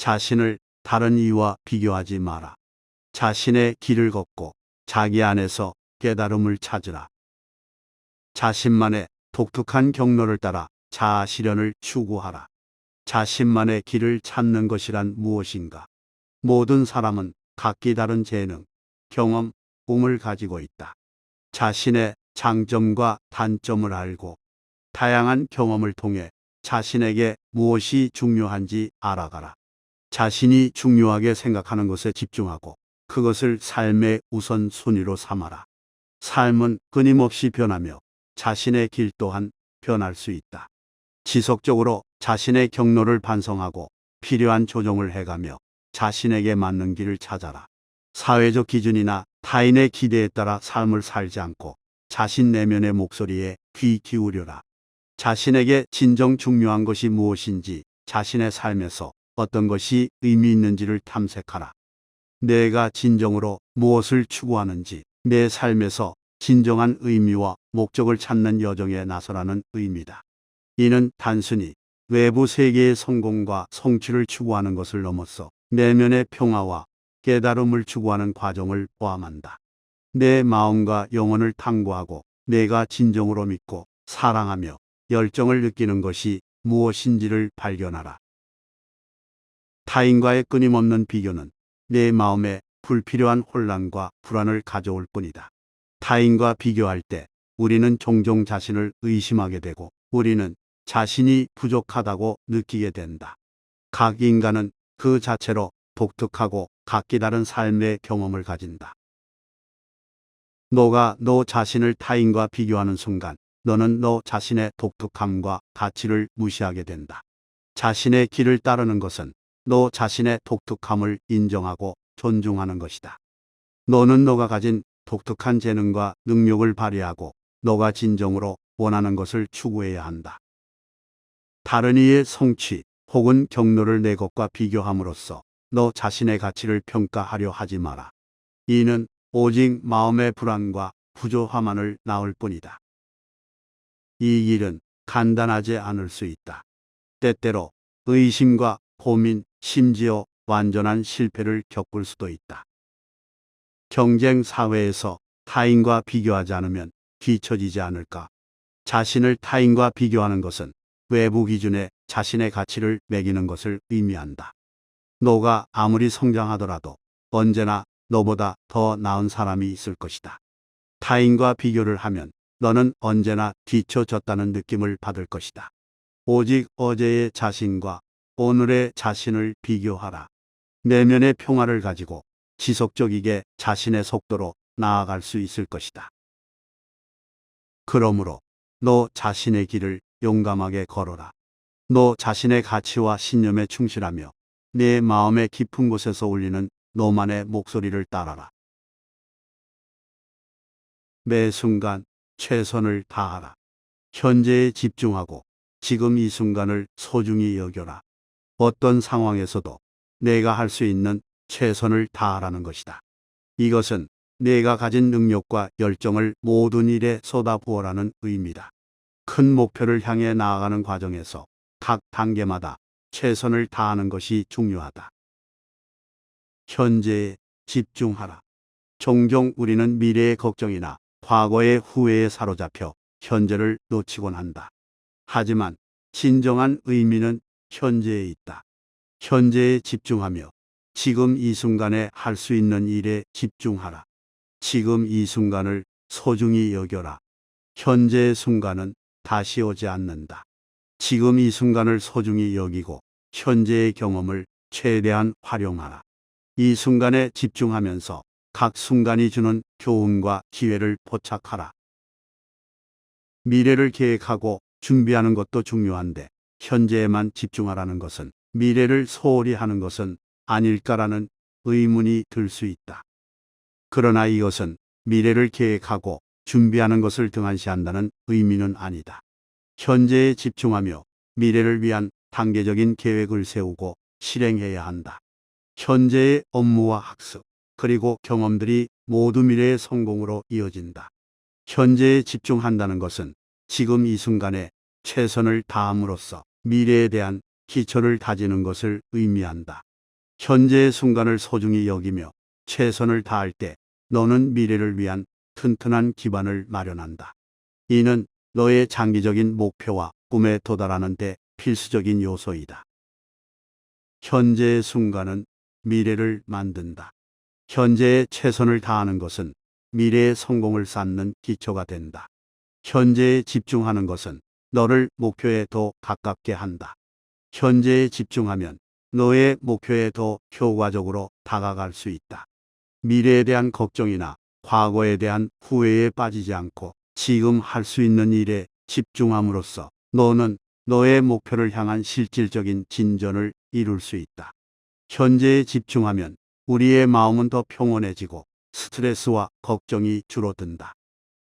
자신을 다른 이와 비교하지 마라. 자신의 길을 걷고 자기 안에서 깨달음을 찾으라. 자신만의 독특한 경로를 따라 자아 실현을 추구하라. 자신만의 길을 찾는 것이란 무엇인가? 모든 사람은 각기 다른 재능, 경험, 꿈을 가지고 있다. 자신의 장점과 단점을 알고 다양한 경험을 통해 자신에게 무엇이 중요한지 알아가라. 자신이 중요하게 생각하는 것에 집중하고 그것을 삶의 우선순위로 삼아라. 삶은 끊임없이 변하며 자신의 길 또한 변할 수 있다. 지속적으로 자신의 경로를 반성하고 필요한 조정을 해가며 자신에게 맞는 길을 찾아라. 사회적 기준이나 타인의 기대에 따라 삶을 살지 않고 자신 내면의 목소리에 귀 기울여라. 자신에게 진정 중요한 것이 무엇인지, 자신의 삶에서 어떤 것이 의미 있는지를 탐색하라. 내가 진정으로 무엇을 추구하는지, 내 삶에서 진정한 의미와 목적을 찾는 여정에 나서라는 의미다. 이는 단순히 외부 세계의 성공과 성취를 추구하는 것을 넘어서 내면의 평화와 깨달음을 추구하는 과정을 포함한다. 내 마음과 영혼을 탐구하고 내가 진정으로 믿고 사랑하며 열정을 느끼는 것이 무엇인지를 발견하라. 타인과의 끊임없는 비교는 내 마음에 불필요한 혼란과 불안을 가져올 뿐이다. 타인과 비교할 때 우리는 종종 자신을 의심하게 되고 우리는 자신이 부족하다고 느끼게 된다. 각 인간은 그 자체로 독특하고 각기 다른 삶의 경험을 가진다. 너가 너 자신을 타인과 비교하는 순간 너는 너 자신의 독특함과 가치를 무시하게 된다. 자신의 길을 따르는 것은 너 자신의 독특함을 인정하고 존중하는 것이다. 너는 너가 가진 독특한 재능과 능력을 발휘하고 너가 진정으로 원하는 것을 추구해야 한다. 다른 이의 성취 혹은 경로를 내 것과 비교함으로써 너 자신의 가치를 평가하려 하지 마라. 이는 오직 마음의 불안과 부조화만을 낳을 뿐이다. 이 일은 간단하지 않을 수 있다. 때때로 의심과 고민, 심지어 완전한 실패를 겪을 수도 있다. 경쟁 사회에서 타인과 비교하지 않으면 뒤처지지 않을까? 자신을 타인과 비교하는 것은 외부 기준에 자신의 가치를 매기는 것을 의미한다. 너가 아무리 성장하더라도 언제나 너보다 더 나은 사람이 있을 것이다. 타인과 비교를 하면 너는 언제나 뒤처졌다는 느낌을 받을 것이다. 오직 어제의 자신과 오늘의 자신을 비교하라. 내면의 평화를 가지고 지속적이게 자신의 속도로 나아갈 수 있을 것이다. 그러므로 너 자신의 길을 용감하게 걸어라. 너 자신의 가치와 신념에 충실하며 내 마음의 깊은 곳에서 울리는 너만의 목소리를 따라라. 매 순간 최선을 다하라. 현재에 집중하고 지금 이 순간을 소중히 여겨라. 어떤 상황에서도 내가 할 수 있는 최선을 다하라는 것이다. 이것은 내가 가진 능력과 열정을 모든 일에 쏟아부어라는 의미다. 큰 목표를 향해 나아가는 과정에서 각 단계마다 최선을 다하는 것이 중요하다. 현재에 집중하라. 종종 우리는 미래의 걱정이나 과거의 후회에 사로잡혀 현재를 놓치곤 한다. 하지만 진정한 의미는 현재에 있다. 현재에 집중하며 지금 이 순간에 할 수 있는 일에 집중하라. 지금 이 순간을 소중히 여겨라. 현재의 순간은 다시 오지 않는다. 지금 이 순간을 소중히 여기고 현재의 경험을 최대한 활용하라. 이 순간에 집중하면서 각 순간이 주는 교훈과 기회를 포착하라. 미래를 계획하고 준비하는 것도 중요한데 현재에만 집중하라는 것은 미래를 소홀히 하는 것은 아닐까라는 의문이 들 수 있다. 그러나 이것은 미래를 계획하고 준비하는 것을 등한시한다는 의미는 아니다. 현재에 집중하며 미래를 위한 단계적인 계획을 세우고 실행해야 한다. 현재의 업무와 학습, 그리고 경험들이 모두 미래의 성공으로 이어진다. 현재에 집중한다는 것은 지금 이 순간에 최선을 다함으로써 미래에 대한 기초를 다지는 것을 의미한다. 현재의 순간을 소중히 여기며 최선을 다할 때 너는 미래를 위한 튼튼한 기반을 마련한다. 이는 너의 장기적인 목표와 꿈에 도달하는 데 필수적인 요소이다. 현재의 순간은 미래를 만든다. 현재에 최선을 다하는 것은 미래의 성공을 쌓는 기초가 된다. 현재에 집중하는 것은 너를 목표에 더 가깝게 한다. 현재에 집중하면 너의 목표에 더 효과적으로 다가갈 수 있다. 미래에 대한 걱정이나 과거에 대한 후회에 빠지지 않고 지금 할 수 있는 일에 집중함으로써 너는 너의 목표를 향한 실질적인 진전을 이룰 수 있다. 현재에 집중하면 우리의 마음은 더 평온해지고 스트레스와 걱정이 줄어든다.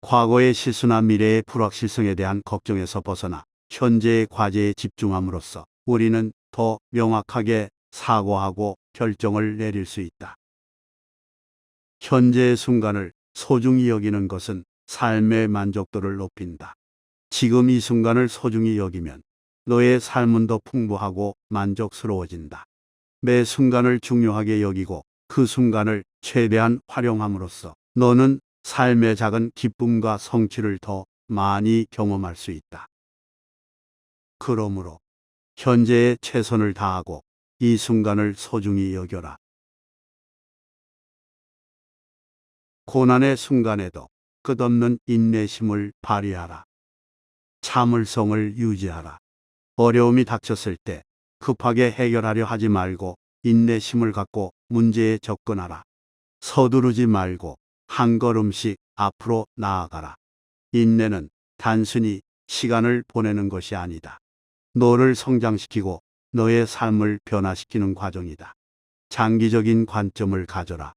과거의 실수나 미래의 불확실성에 대한 걱정에서 벗어나 현재의 과제에 집중함으로써 우리는 더 명확하게 사고하고 결정을 내릴 수 있다. 현재의 순간을 소중히 여기는 것은 삶의 만족도를 높인다. 지금 이 순간을 소중히 여기면 너의 삶은 더 풍부하고 만족스러워진다. 매 순간을 중요하게 여기고 그 순간을 최대한 활용함으로써 너는 삶의 작은 기쁨과 성취를 더 많이 경험할 수 있다. 그러므로 현재에 최선을 다하고 이 순간을 소중히 여겨라. 고난의 순간에도 끝없는 인내심을 발휘하라. 참을성을 유지하라. 어려움이 닥쳤을 때 급하게 해결하려 하지 말고 인내심을 갖고 문제에 접근하라. 서두르지 말고 한 걸음씩 앞으로 나아가라. 인내는 단순히 시간을 보내는 것이 아니다. 너를 성장시키고 너의 삶을 변화시키는 과정이다. 장기적인 관점을 가져라.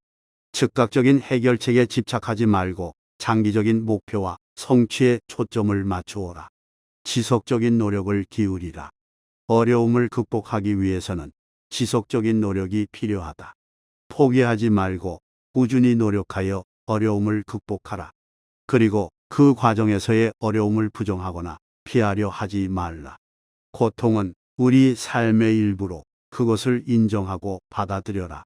즉각적인 해결책에 집착하지 말고 장기적인 목표와 성취에 초점을 맞추어라. 지속적인 노력을 기울이라. 어려움을 극복하기 위해서는 지속적인 노력이 필요하다. 포기하지 말고 꾸준히 노력하여 어려움을 극복하라. 그리고 그 과정에서의 어려움을 부정하거나 피하려 하지 말라. 고통은 우리 삶의 일부로 그것을 인정하고 받아들여라.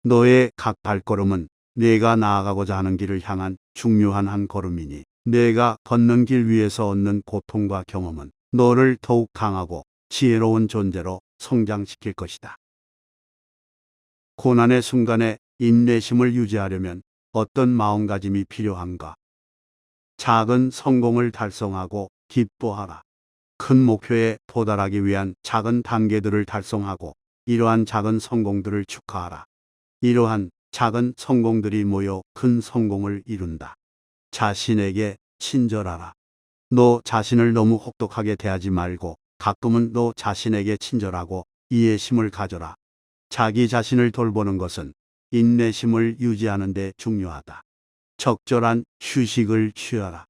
너의 각 발걸음은 내가 나아가고자 하는 길을 향한 중요한 한 걸음이니 내가 걷는 길 위에서 얻는 고통과 경험은 너를 더욱 강하고 지혜로운 존재로 성장시킬 것이다. 고난의 순간에 인내심을 유지하려면 어떤 마음가짐이 필요한가? 작은 성공을 달성하고 기뻐하라. 큰 목표에 도달하기 위한 작은 단계들을 달성하고 이러한 작은 성공들을 축하하라. 이러한 작은 성공들이 모여 큰 성공을 이룬다. 자신에게 친절하라. 너 자신을 너무 혹독하게 대하지 말고 가끔은 너 자신에게 친절하고 이해심을 가져라. 자기 자신을 돌보는 것은 인내심을 유지하는 데 중요하다. 적절한 휴식을 취하라.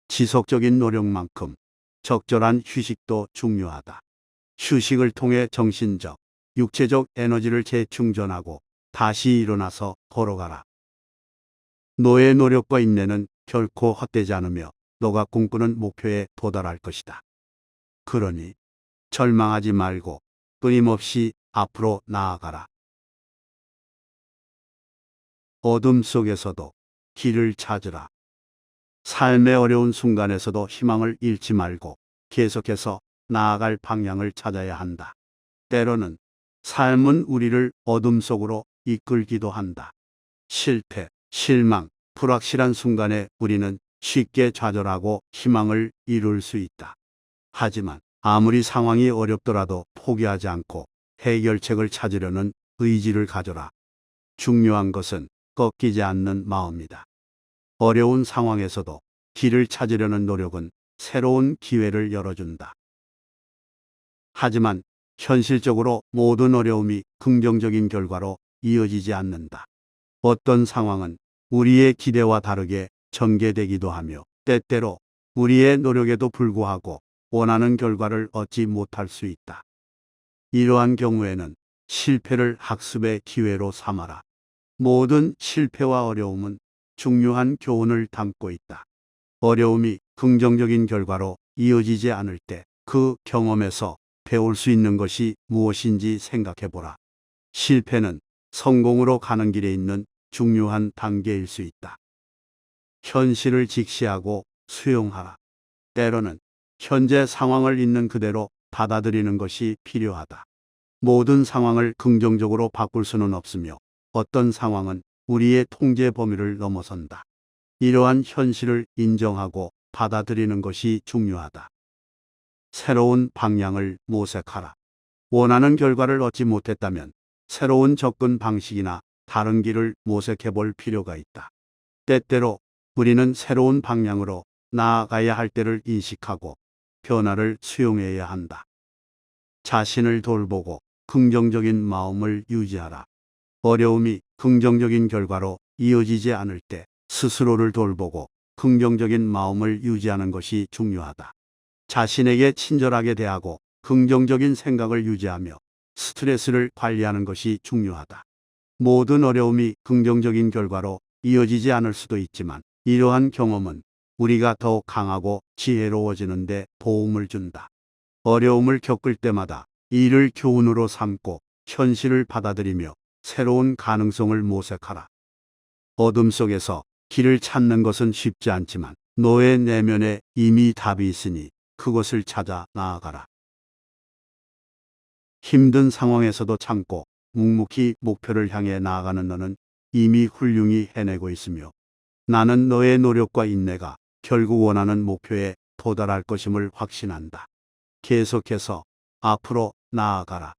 지속적인 노력만큼 적절한 휴식도 중요하다. 휴식을 통해 정신적, 육체적 에너지를 재충전하고 다시 일어나서 걸어가라. 너의 노력과 인내는 결코 헛되지 않으며 너가 꿈꾸는 목표에 도달할 것이다. 그러니 절망하지 말고 끊임없이 앞으로 나아가라. 어둠 속에서도 길을 찾으라. 삶의 어려운 순간에서도 희망을 잃지 말고 계속해서 나아갈 방향을 찾아야 한다. 때로는 삶은 우리를 어둠 속으로 이끌기도 한다. 실패, 실망, 불확실한 순간에 우리는 쉽게 좌절하고 희망을 잃을 수 있다. 하지만 아무리 상황이 어렵더라도 포기하지 않고 해결책을 찾으려는 의지를 가져라. 중요한 것은 꺾이지 않는 마음이다. 어려운 상황에서도 길을 찾으려는 노력은 새로운 기회를 열어준다. 하지만 현실적으로 모든 어려움이 긍정적인 결과로 이어지지 않는다. 어떤 상황은 우리의 기대와 다르게 전개되기도 하며 때때로 우리의 노력에도 불구하고 원하는 결과를 얻지 못할 수 있다. 이러한 경우에는 실패를 학습의 기회로 삼아라. 모든 실패와 어려움은 중요한 교훈을 담고 있다. 어려움이 긍정적인 결과로 이어지지 않을 때 그 경험에서 배울 수 있는 것이 무엇인지 생각해 보라. 실패는 성공으로 가는 길에 있는 중요한 단계일 수 있다. 현실을 직시하고 수용하라. 때로는 현재 상황을 있는 그대로 받아들이는 것이 필요하다. 모든 상황을 긍정적으로 바꿀 수는 없으며 어떤 상황은 우리의 통제 범위를 넘어선다. 이러한 현실을 인정하고 받아들이는 것이 중요하다. 새로운 방향을 모색하라. 원하는 결과를 얻지 못했다면 새로운 접근 방식이나 다른 길을 모색해 볼 필요가 있다. 때때로 우리는 새로운 방향으로 나아가야 할 때를 인식하고 변화를 수용해야 한다. 자신을 돌보고 긍정적인 마음을 유지하라. 어려움이 긍정적인 결과로 이어지지 않을 때 스스로를 돌보고 긍정적인 마음을 유지하는 것이 중요하다. 자신에게 친절하게 대하고 긍정적인 생각을 유지하며 스트레스를 관리하는 것이 중요하다. 모든 어려움이 긍정적인 결과로 이어지지 않을 수도 있지만 이러한 경험은 우리가 더 강하고 지혜로워지는 데 도움을 준다. 어려움을 겪을 때마다 이를 교훈으로 삼고 현실을 받아들이며 새로운 가능성을 모색하라. 어둠 속에서 길을 찾는 것은 쉽지 않지만 너의 내면에 이미 답이 있으니 그것을 찾아 나아가라. 힘든 상황에서도 참고 묵묵히 목표를 향해 나아가는 너는 이미 훌륭히 해내고 있으며 나는 너의 노력과 인내가 결국 원하는 목표에 도달할 것임을 확신한다. 계속해서 앞으로 나아가라.